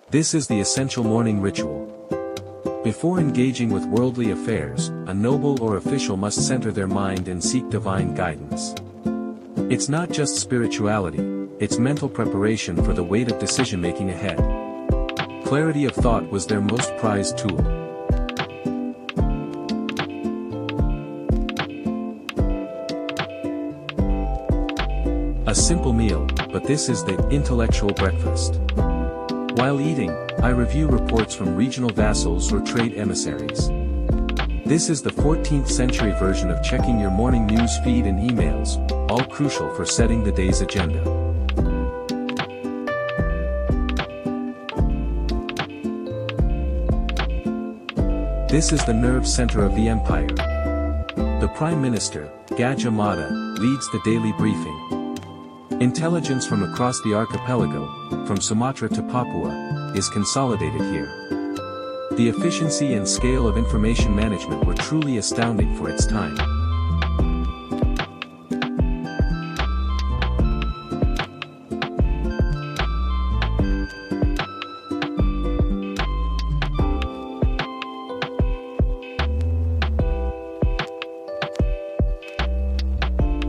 This is the essential morning ritual. Before engaging with worldly affairs, a noble or official must center their mind and seek divine guidance. It's not just spirituality, it's mental preparation for the weight of decision-making ahead. Clarity of thought was their most prized tool. A simple meal, but this is the intellectual breakfast. While eating, I review reports from regional vassals or trade emissaries. This is the 14th century version of checking your morning news feed and emails, all crucial for setting the day's agenda. This is the nerve center of the empire. The Prime Minister, Gajah Mada, leads the daily briefing. Intelligence from across the archipelago, from Sumatra to Papua, is consolidated here. The efficiency and scale of information management were truly astounding for its time.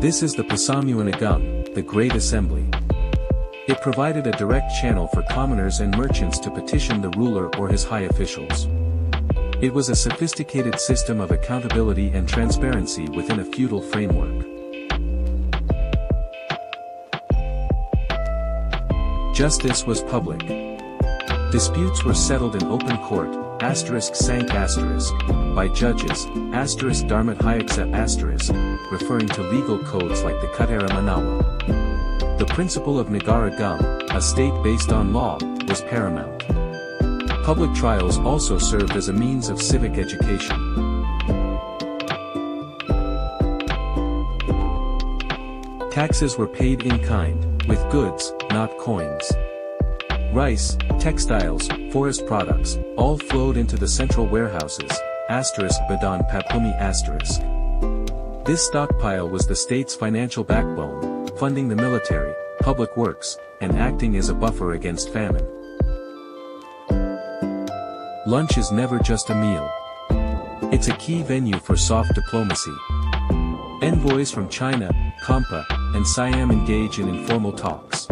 This is the Pasamuanagam, the Great Assembly. It provided a direct channel for commoners and merchants to petition the ruler or his high officials. It was a sophisticated system of accountability and transparency within a feudal framework. Justice was public. Disputes were settled in open court, *sank*, by judges, *Dharmat Hayaksa*, referring to legal codes like the Kutara Manawa. The principle of Negara Gum, a state based on law, was paramount. Public trials also served as a means of civic education. Taxes were paid in kind, with goods, not coins. Rice, textiles, forest products, all flowed into the central warehouses, *Badan Papumi*. This stockpile was the state's financial backbone, funding the military, public works, and acting as a buffer against famine. Lunch is never just a meal. It's a key venue for soft diplomacy. Envoys from China, Kampa, and Siam engage in informal talks.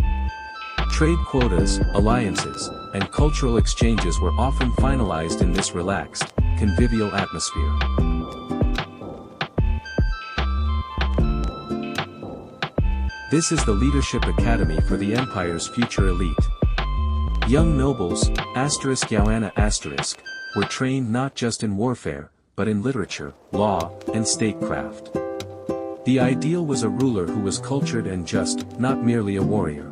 Trade quotas, alliances, and cultural exchanges were often finalized in this relaxed, convivial atmosphere. This is the Leadership Academy for the empire's future elite. Young nobles, *Yawana*, were trained not just in warfare, but in literature, law, and statecraft. The ideal was a ruler who was cultured and just, not merely a warrior.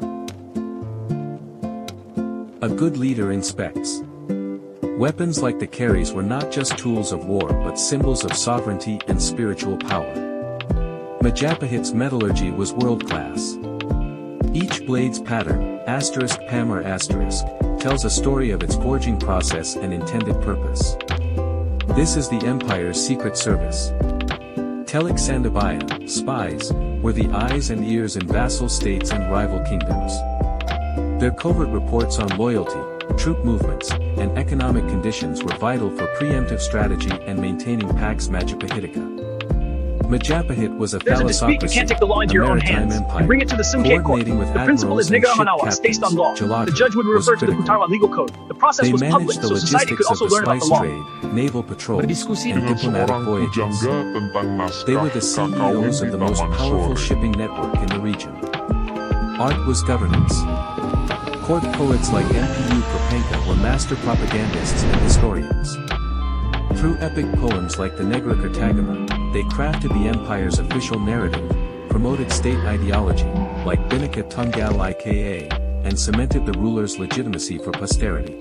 A good leader inspects. Weapons like the carries were not just tools of war but symbols of sovereignty and spiritual power. Majapahit's metallurgy was world-class. Each blade's pattern, *Pamar*, tells a story of its forging process and intended purpose. This is the empire's secret service. Telik Sandabayan, spies, were the eyes and ears in vassal states and rival kingdoms. Their covert reports on loyalty, troop movements, and economic conditions were vital for preemptive strategy and maintaining Pax Majapahitica. Majapahit was a thalassocracy, you can't take the law into your own hands. empire, You bring it to the Sumke court. The principle is Negara Manawa, it's based on law. The judge would refer to the Kutarwa legal code. The process was public, so society could also learn about the law. Trade, naval patrols, and diplomatic voyages. They were the CEOs of the most powerful shipping network in the region. Art was governance. Court poets like Mpu Propenka were master propagandists and historians. Through epic poems like the Negra Cartagena, they crafted the empire's official narrative, promoted state ideology, like Binaka Tunggal Ika, and cemented the ruler's legitimacy for posterity.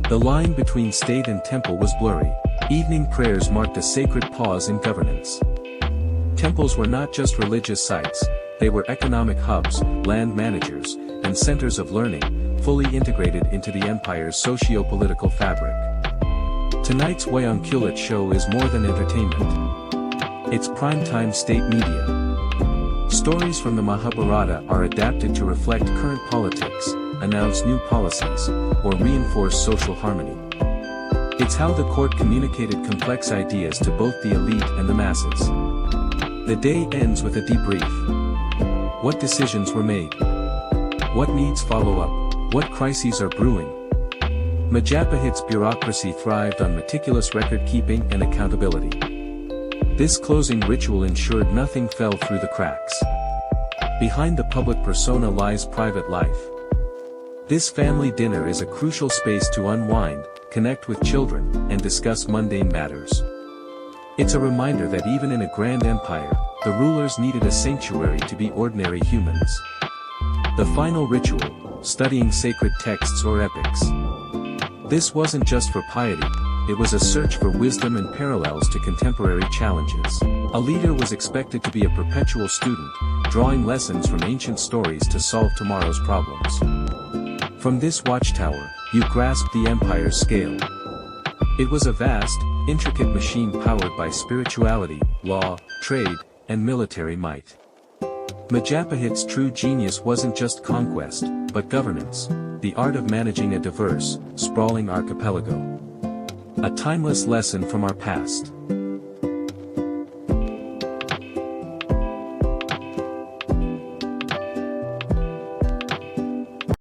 The line between state and temple was blurry. Evening prayers marked a sacred pause in governance. Temples were not just religious sites, they were economic hubs, land managers, and centers of learning, fully integrated into the empire's socio-political fabric. Tonight's Wayang Kulit show is more than entertainment. It's primetime state media. Stories from the Mahabharata are adapted to reflect current politics, announce new policies, or reinforce social harmony. It's how the court communicated complex ideas to both the elite and the masses. The day ends with a debrief. What decisions were made? What needs follow-up? What crises are brewing? Majapahit's bureaucracy thrived on meticulous record-keeping and accountability. This closing ritual ensured nothing fell through the cracks. Behind the public persona lies private life. This family dinner is a crucial space to unwind, connect with children, and discuss mundane matters. It's a reminder that even in a grand empire, the rulers needed a sanctuary to be ordinary humans. The final ritual, studying sacred texts or epics. This wasn't just for piety, it was a search for wisdom and parallels to contemporary challenges. A leader was expected to be a perpetual student, drawing lessons from ancient stories to solve tomorrow's problems. From this watchtower, you grasped the empire's scale. It was a vast, intricate machine powered by spirituality, law, trade, and military might. Majapahit's true genius wasn't just conquest, but governance, the art of managing a diverse, sprawling archipelago. A timeless lesson from our past.